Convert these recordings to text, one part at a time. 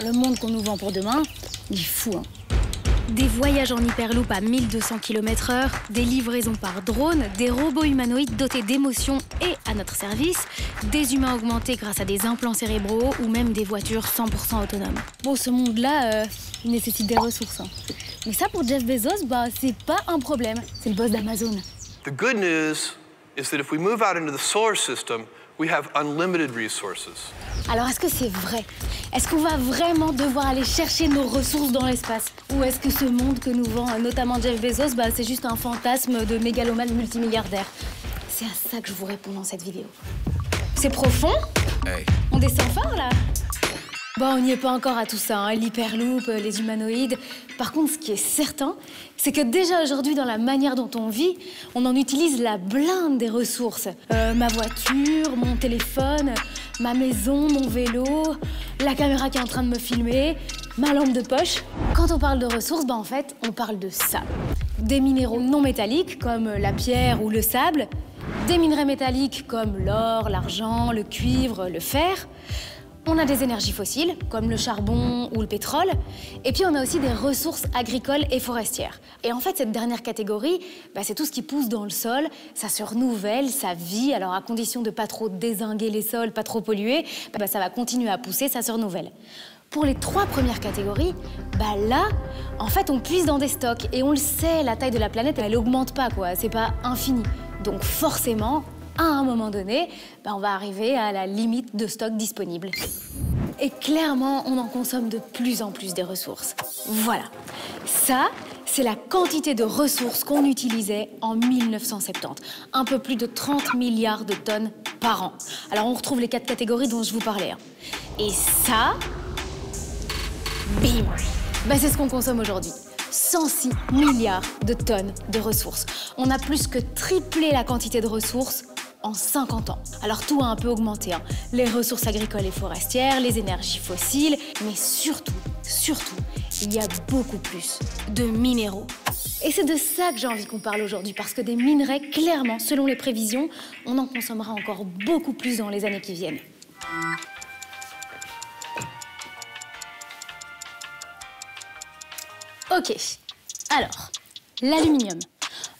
Le monde qu'on nous vend pour demain, il est fou, hein. Des voyages en hyperloop à 1200 km/h, des livraisons par drone, des robots humanoïdes dotés d'émotions et à notre service, des humains augmentés grâce à des implants cérébraux ou même des voitures 100% autonomes. Bon, ce monde-là, il nécessite des ressources, hein. Mais ça, pour Jeff Bezos, c'est pas un problème. C'est le boss d'Amazon. The good news is that if we move out into the solar system, we have unlimited resources. Alors, est-ce que c'est vrai? Est-ce qu'on va vraiment devoir aller chercher nos ressources dans l'espace? Ou est-ce que ce monde que nous vend notamment Jeff Bezos, c'est juste un fantasme de mégalomane multimilliardaire? C'est à ça que je vous réponds dans cette vidéo. C'est profond? Hey. On descend fort, là? Bon, on n'y est pas encore à tout ça, hein, l'hyperloop, les humanoïdes. Par contre, ce qui est certain, c'est que déjà aujourd'hui, dans la manière dont on vit, on en utilise la blinde des ressources. Ma voiture, mon téléphone, ma maison, mon vélo, la caméra qui est en train de me filmer, ma lampe de poche. Quand on parle de ressources, en fait, on parle de ça. Des minéraux non métalliques, comme la pierre ou le sable, des minerais métalliques, comme l'or, l'argent, le cuivre, le fer. On a des énergies fossiles, comme le charbon ou le pétrole. Et puis, on a aussi des ressources agricoles et forestières. Et en fait, cette dernière catégorie, c'est tout ce qui pousse dans le sol. Ça se renouvelle, ça vit. Alors, à condition de pas trop dézinguer les sols, pas trop polluer, ça va continuer à pousser, ça se renouvelle. Pour les 3 premières catégories, là, en fait, on puise dans des stocks. Et on le sait, la taille de la planète, elle augmente pas, quoi. C'est pas infini. Donc, forcément, à un moment donné, on va arriver à la limite de stock disponible. Et clairement, on en consomme de plus en plus des ressources. Voilà. Ça, c'est la quantité de ressources qu'on utilisait en 1970. Un peu plus de 30 milliards de tonnes par an. Alors, on retrouve les 4 catégories dont je vous parlais, hein. Et ça, bim, c'est ce qu'on consomme aujourd'hui. 106 milliards de tonnes de ressources. On a plus que triplé la quantité de ressources en 50 ans. Alors tout a un peu augmenté, hein. Les ressources agricoles et forestières, les énergies fossiles, mais surtout, il y a beaucoup plus de minéraux. Et c'est de ça que j'ai envie qu'on parle aujourd'hui, parce que des minerais, clairement, selon les prévisions, on en consommera encore beaucoup plus dans les années qui viennent. Ok, alors, l'aluminium.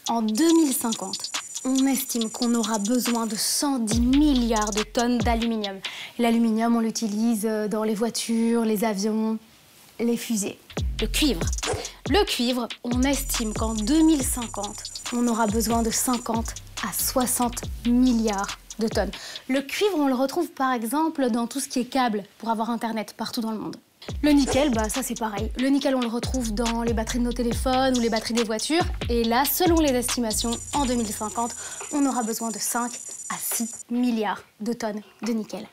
En 2050, on estime qu'on aura besoin de 110 milliards de tonnes d'aluminium. L'aluminium, on l'utilise dans les voitures, les avions, les fusées. Le cuivre. Le cuivre, on estime qu'en 2050, on aura besoin de 50 à 60 milliards de tonnes. Le cuivre, on le retrouve par exemple dans tout ce qui est câble pour avoir Internet partout dans le monde. Le nickel, ça c'est pareil. Le nickel, on le retrouve dans les batteries de nos téléphones ou les batteries des voitures. Et là, selon les estimations, en 2050, on aura besoin de 5 à 6 milliards de tonnes de nickel.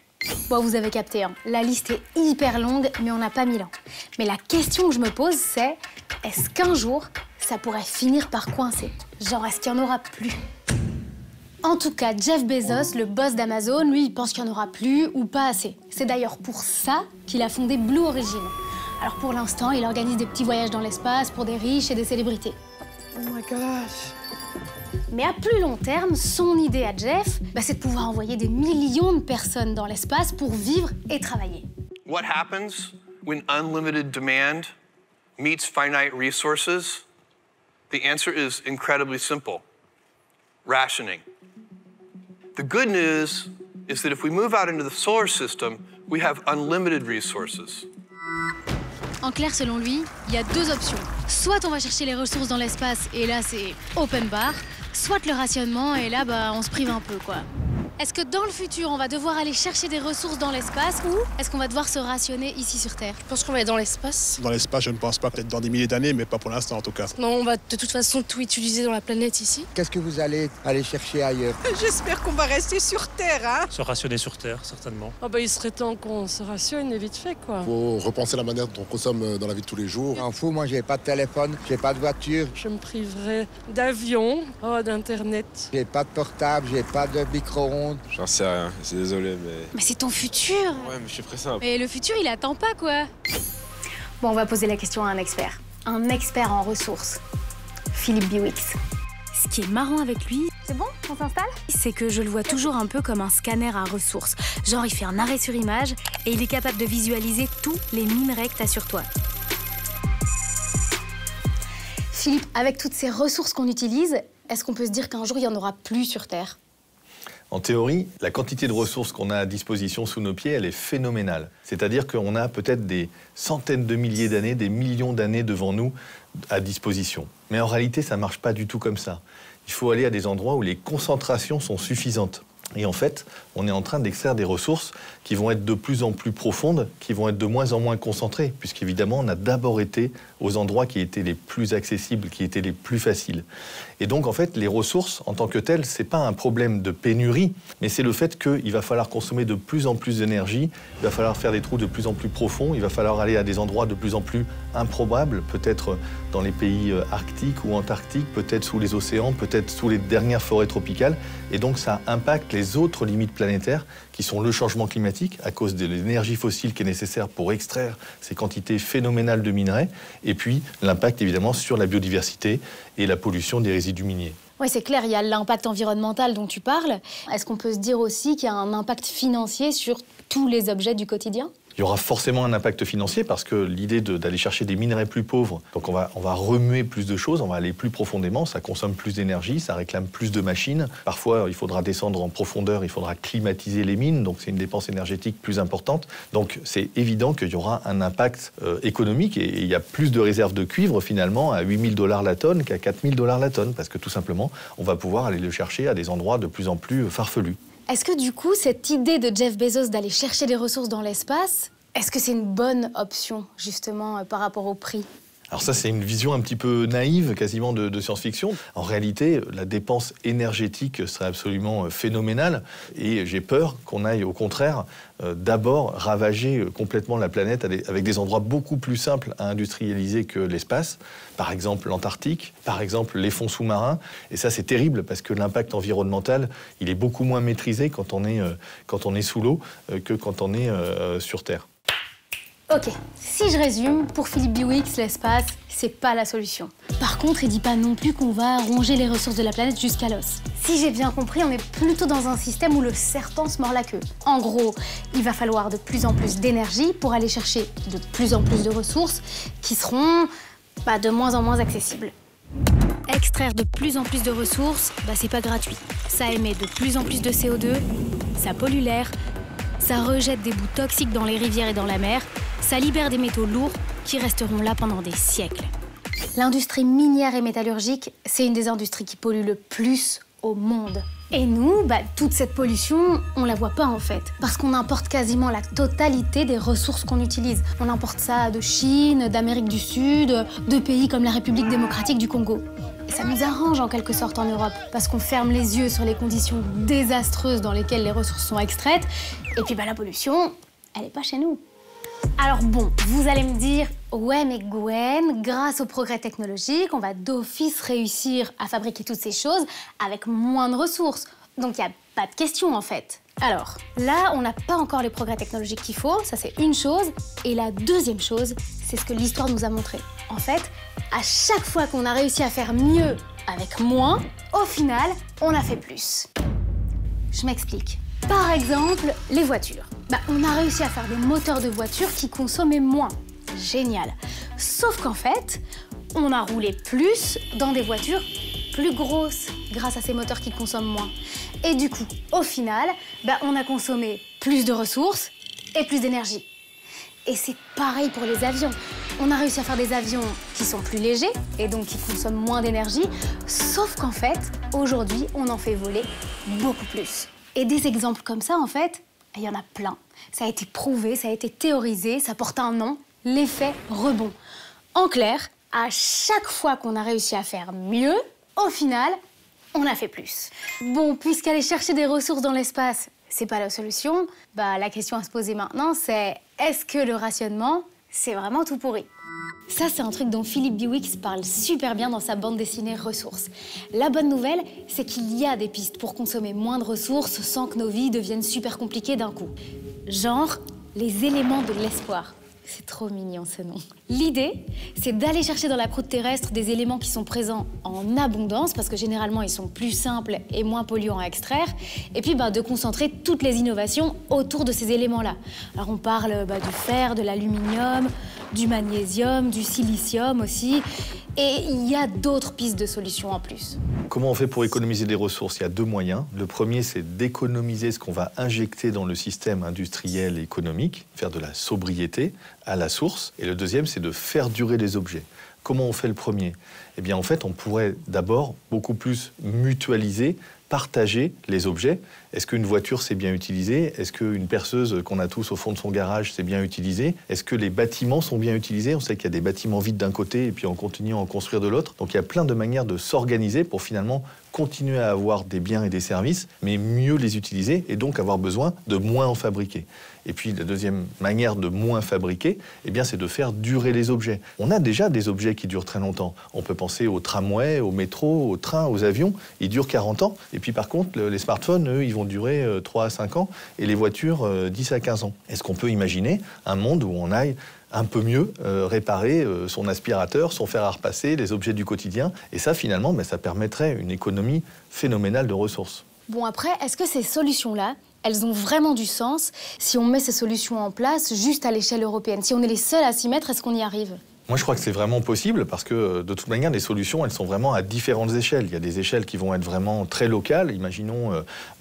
Bon, vous avez capté, hein. La liste est hyper longue, mais on n'a pas 1000 ans. Mais la question que je me pose, c'est est-ce qu'un jour, ça pourrait finir par coincer? Genre, est-ce qu'il n'y en aura plus? En tout cas, Jeff Bezos, le boss d'Amazon, lui, il pense qu'il n'y en aura plus ou pas assez. C'est d'ailleurs pour ça qu'il a fondé Blue Origin. Alors pour l'instant, il organise des petits voyages dans l'espace pour des riches et des célébrités. Oh my gosh! Mais à plus long terme, son idée à Jeff, c'est de pouvoir envoyer des millions de personnes dans l'espace pour vivre et travailler. What happens when unlimited demand meets finite resources? The answer is incredibly simple. Rationing. The good news is that if we move out into the solar system, we have unlimited resources. En clair, selon lui, il y a 2 options. Soit on va chercher les ressources dans l'espace, et là, c'est open bar. Soit le rationnement, et là, on se prive un peu, quoi. Est-ce que dans le futur, on va devoir aller chercher des ressources dans l'espace ou est-ce qu'on va devoir se rationner ici sur Terre? Je pense qu'on va aller dans l'espace. Dans l'espace, je ne pense pas, peut-être dans des milliers d'années, mais pas pour l'instant en tout cas. Non, on va de toute façon tout utiliser dans la planète ici. Qu'est-ce que vous allez aller chercher ailleurs? J'espère qu'on va rester sur Terre, hein. Se rationner sur Terre, certainement. Il serait temps qu'on se rationne et vite fait, quoi. Faut repenser la manière dont on consomme dans la vie de tous les jours. En fou, moi j'ai pas de téléphone, j'ai pas de voiture. Je me priverai d'avion, d'internet. J'ai pas de portable, j'ai pas de micro-ondes. J'en sais rien, c'est désolé, mais... Mais c'est ton futur! Ouais, mais je suis très simple. Mais le futur, il attend pas, quoi! Bon, on va poser la question à un expert. Un expert en ressources. Philippe Biwix. Ce qui est marrant avec lui, C'est bon? On s'installe? c'est que je le vois toujours un peu comme un scanner à ressources. Genre, il fait un arrêt sur image et il est capable de visualiser tous les minerais que t'as sur toi. Philippe, avec toutes ces ressources qu'on utilise, est-ce qu'on peut se dire qu'un jour, il n'y en aura plus sur Terre? En théorie, la quantité de ressources qu'on a à disposition sous nos pieds, elle est phénoménale. C'est-à-dire qu'on a peut-être des centaines de milliers d'années, des millions d'années devant nous à disposition. Mais en réalité, ça ne marche pas du tout comme ça. Il faut aller à des endroits où les concentrations sont suffisantes. Et en fait, on est en train d'extraire des ressources qui vont être de plus en plus profondes, qui vont être de moins en moins concentrées, puisqu'évidemment, on a d'abord été aux endroits qui étaient les plus accessibles, qui étaient les plus faciles. Et donc, en fait, les ressources, en tant que telles, ce n'est pas un problème de pénurie, mais c'est le fait qu'il va falloir consommer de plus en plus d'énergie, il va falloir faire des trous de plus en plus profonds, il va falloir aller à des endroits de plus en plus improbables, peut-être dans les pays arctiques ou antarctiques, peut-être sous les océans, peut-être sous les dernières forêts tropicales. Et donc, ça impacte les autres limites planétaires, qui sont le changement climatique, à cause de l'énergie fossile qui est nécessaire pour extraire ces quantités phénoménales de minerais, et puis l'impact évidemment sur la biodiversité et la pollution des résidus miniers. Oui, c'est clair, il y a l'impact environnemental dont tu parles. Est-ce qu'on peut se dire aussi qu'il y a un impact financier sur tous les objets du quotidien? Il y aura forcément un impact financier parce que l'idée d'aller chercher des minerais plus pauvres, donc on va remuer plus de choses, on va aller plus profondément, ça consomme plus d'énergie, ça réclame plus de machines. Parfois, il faudra descendre en profondeur, il faudra climatiser les mines, donc c'est une dépense énergétique plus importante. Donc c'est évident qu'il y aura un impact économique et il y a plus de réserves de cuivre finalement à 8 000 $ la tonne qu'à 4 000 $ la tonne parce que tout simplement, on va pouvoir aller le chercher à des endroits de plus en plus farfelus. Est-ce que du coup, cette idée de Jeff Bezos d'aller chercher des ressources dans l'espace, est-ce que c'est une bonne option, justement, par rapport au prix? Alors ça, c'est une vision un petit peu naïve, quasiment de science-fiction. En réalité, la dépense énergétique serait absolument phénoménale. Et j'ai peur qu'on aille, au contraire, d'abord ravager complètement la planète avec des endroits beaucoup plus simples à industrialiser que l'espace. Par exemple, l'Antarctique, par exemple, les fonds sous-marins. Et ça, c'est terrible parce que l'impact environnemental, il est beaucoup moins maîtrisé quand on est sous l'eau que quand on est sur Terre. Ok, si je résume, pour Philippe Biwix, l'espace, c'est pas la solution. Par contre, il dit pas non plus qu'on va ronger les ressources de la planète jusqu'à l'os. Si j'ai bien compris, on est plutôt dans un système où le serpent se mord la queue. En gros, il va falloir de plus en plus d'énergie pour aller chercher de plus en plus de ressources qui seront de moins en moins accessibles. Extraire de plus en plus de ressources, c'est pas gratuit. Ça émet de plus en plus de CO2, ça pollue l'air, ça rejette des bouts toxiques dans les rivières et dans la mer, ça libère des métaux lourds qui resteront là pendant des siècles. L'industrie minière et métallurgique, c'est une des industries qui pollue le plus au monde. Et nous, toute cette pollution, on la voit pas en fait, parce qu'on importe quasiment la totalité des ressources qu'on utilise. On importe ça de Chine, d'Amérique du Sud, de pays comme la République démocratique du Congo. Et ça nous arrange en quelque sorte en Europe, parce qu'on ferme les yeux sur les conditions désastreuses dans lesquelles les ressources sont extraites, et puis la pollution, elle est pas chez nous. Alors bon, vous allez me dire, ouais mais Gwen, grâce au progrès technologique, on va d'office réussir à fabriquer toutes ces choses avec moins de ressources. Donc il n'y a pas de question en fait. Alors, là, on n'a pas encore les progrès technologiques qu'il faut, ça c'est une chose. Et la deuxième chose, c'est ce que l'histoire nous a montré. En fait, à chaque fois qu'on a réussi à faire mieux avec moins, au final, on a fait plus. Je m'explique. Par exemple, les voitures. On a réussi à faire des moteurs de voitures qui consommaient moins. Génial. Sauf qu'en fait, on a roulé plus dans des voitures plus grosses grâce à ces moteurs qui consomment moins. Et du coup, au final, on a consommé plus de ressources et plus d'énergie. Et c'est pareil pour les avions. On a réussi à faire des avions qui sont plus légers et donc qui consomment moins d'énergie. Sauf qu'en fait, aujourd'hui, on en fait voler beaucoup plus. Et des exemples comme ça, en fait, il y en a plein. Ça a été prouvé, ça a été théorisé, ça porte un nom, l'effet rebond. En clair, à chaque fois qu'on a réussi à faire mieux, au final, on a fait plus. Bon, puisqu'aller chercher des ressources dans l'espace, c'est pas la solution, la question à se poser maintenant, c'est est-ce que le rationnement, c'est vraiment tout pourri? Ça, c'est un truc dont Philippe Biwix parle super bien dans sa bande dessinée Ressources. La bonne nouvelle, c'est qu'il y a des pistes pour consommer moins de ressources sans que nos vies deviennent super compliquées d'un coup. Genre, les éléments de l'espoir. C'est trop mignon ce nom. L'idée, c'est d'aller chercher dans la croûte terrestre des éléments qui sont présents en abondance, parce que généralement ils sont plus simples et moins polluants à extraire, et puis de concentrer toutes les innovations autour de ces éléments-là. Alors on parle du fer, de l'aluminium, du magnésium, du silicium aussi, et il y a d'autres pistes de solutions en plus. Comment on fait pour économiser des ressources? Il y a deux moyens. Le premier, c'est d'économiser ce qu'on va injecter dans le système industriel et économique, faire de la sobriété à la source. Et le deuxième, c'est de faire durer les objets. Comment on fait le premier? Eh bien, en fait, on pourrait d'abord beaucoup plus mutualiser, partager les objets. Est-ce qu'une voiture c'est bien utilisé? Est-ce qu'une perceuse qu'on a tous au fond de son garage c'est bien utilisé? Est-ce que les bâtiments sont bien utilisés? On sait qu'il y a des bâtiments vides d'un côté et puis on continue à en construire de l'autre. Donc il y a plein de manières de s'organiser pour finalement continuer à avoir des biens et des services, mais mieux les utiliser et donc avoir besoin de moins en fabriquer. Et puis la deuxième manière de moins fabriquer, eh bien, c'est de faire durer les objets. On a déjà des objets qui durent très longtemps. On peut penser au tramway, au métro, au train, aux avions. Ils durent 40 ans. Et puis par contre, les smartphones, eux, ils vont durer 3 à 5 ans et les voitures 10 à 15 ans. Est-ce qu'on peut imaginer un monde où on aille un peu mieux réparer son aspirateur, son fer à repasser, les objets du quotidien? Et ça, finalement, ça permettrait une économie phénoménale de ressources. Bon, après, est-ce que ces solutions-là, elles ont vraiment du sens si on met ces solutions en place juste à l'échelle européenne? Si on est les seuls à s'y mettre, est-ce qu'on y arrive? Moi, je crois que c'est vraiment possible parce que, de toute manière, les solutions, elles sont vraiment à différentes échelles. Il y a des échelles qui vont être vraiment très locales. Imaginons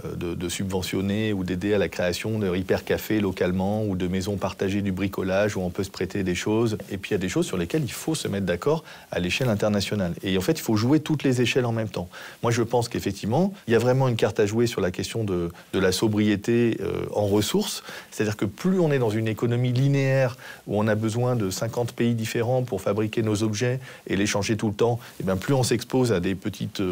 de subventionner ou d'aider à la création de hypercafés localement ou de maisons partagées du bricolage où on peut se prêter des choses. Et puis, il y a des choses sur lesquelles il faut se mettre d'accord à l'échelle internationale. Et en fait, il faut jouer toutes les échelles en même temps. Moi, je pense qu'effectivement, il y a vraiment une carte à jouer sur la question de la sobriété en ressources. C'est-à-dire que plus on est dans une économie linéaire où on a besoin de 50 pays différents pour fabriquer nos objets et les changer tout le temps, et bien plus on s'expose à des petites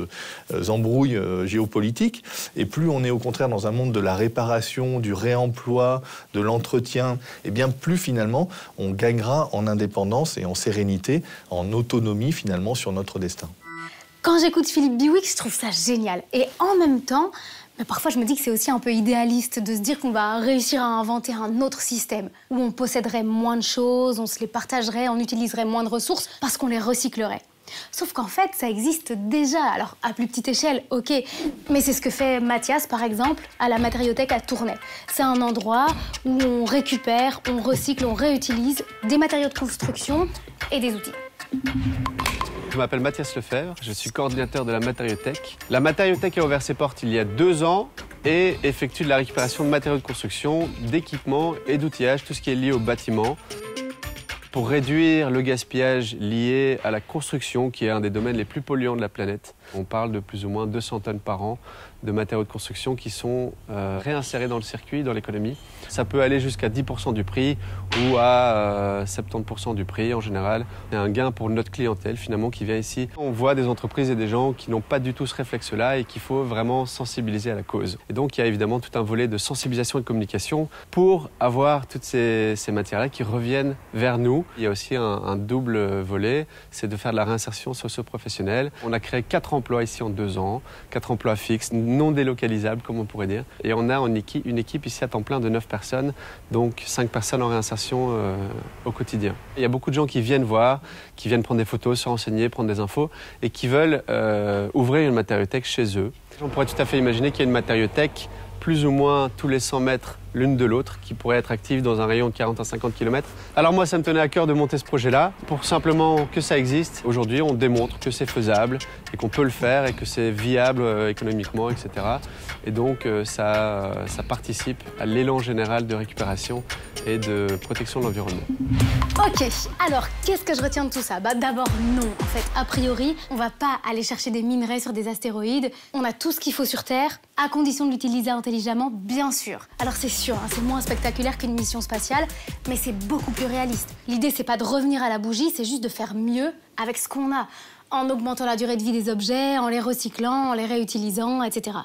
embrouilles géopolitiques, et plus on est au contraire dans un monde de la réparation, du réemploi, de l'entretien, et bien plus finalement on gagnera en indépendance et en sérénité, en autonomie finalement sur notre destin. Quand j'écoute Philippe Biwix, je trouve ça génial. Et en même temps, parfois je me dis que c'est aussi un peu idéaliste de se dire qu'on va réussir à inventer un autre système où on posséderait moins de choses, on se les partagerait, on utiliserait moins de ressources parce qu'on les recyclerait. Sauf qu'en fait, ça existe déjà. Alors, à plus petite échelle, ok. Mais c'est ce que fait Mathias, par exemple, à la Matériothèque à Tournai. C'est un endroit où on récupère, on recycle, on réutilise des matériaux de construction et des outils. Je m'appelle Mathias Lefebvre, je suis coordinateur de la Matériothèque. La Matériothèque a ouvert ses portes il y a 2 ans et effectue de la récupération de matériaux de construction, d'équipements et d'outillage, tout ce qui est lié au bâtiment. Pour réduire le gaspillage lié à la construction, qui est un des domaines les plus polluants de la planète, on parle de plus ou moins 200 tonnes par an de matériaux de construction qui sont réinsérés dans le circuit, dans l'économie. Ça peut aller jusqu'à 10% du prix ou à 70% du prix en général. C'est un gain pour notre clientèle finalement qui vient ici. On voit des entreprises et des gens qui n'ont pas du tout ce réflexe-là et qu'il faut vraiment sensibiliser à la cause. Et donc il y a évidemment tout un volet de sensibilisation et de communication pour avoir toutes ces matières-là qui reviennent vers nous. Il y a aussi un double volet, c'est de faire de la réinsertion socio-professionnelle. On a créé 4 emplois ici en 2 ans, 4 emplois fixes, non délocalisables comme on pourrait dire. Et on a une équipe ici à temps plein de 9 personnes, donc 5 personnes en réinsertion au quotidien. Il y a beaucoup de gens qui viennent voir, qui viennent prendre des photos, se renseigner, prendre des infos et qui veulent ouvrir une matériothèque chez eux. On pourrait tout à fait imaginer qu'il y a une matériothèque plus ou moins tous les 100 mètres l'une de l'autre, qui pourrait être active dans un rayon de 40 à 50 km. Alors moi, ça me tenait à cœur de monter ce projet-là, pour simplement que ça existe. Aujourd'hui, on démontre que c'est faisable, et qu'on peut le faire, et que c'est viable économiquement, etc. Et donc, ça participe à l'élan général de récupération et de protection de l'environnement. Ok, alors, qu'est-ce que je retiens de tout ça? D'abord, non. En fait, a priori, on va pas aller chercher des minerais sur des astéroïdes. On a tout ce qu'il faut sur Terre, à condition de l'utiliser intelligemment, bien sûr. Alors c'est sûr, hein, c'est moins spectaculaire qu'une mission spatiale, mais c'est beaucoup plus réaliste. L'idée, c'est pas de revenir à la bougie, c'est juste de faire mieux avec ce qu'on a, en augmentant la durée de vie des objets, en les recyclant, en les réutilisant, etc.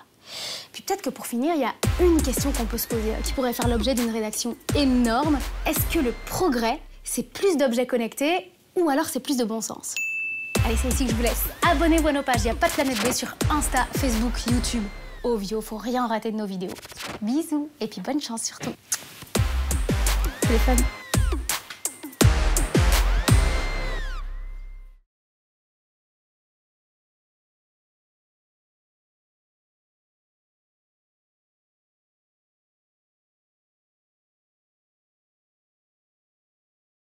Puis peut-être que pour finir, il y a une question qu'on peut se poser, qui pourrait faire l'objet d'une rédaction énorme. Est-ce que le progrès, c'est plus d'objets connectés, ou alors c'est plus de bon sens? Allez, c'est ici que je vous laisse. Abonnez-vous à nos pages, il n'y a pas de Planète B sur Insta, Facebook, YouTube. Ovio, faut rien rater de nos vidéos. Bisous, et puis bonne chance surtout. C'est fun.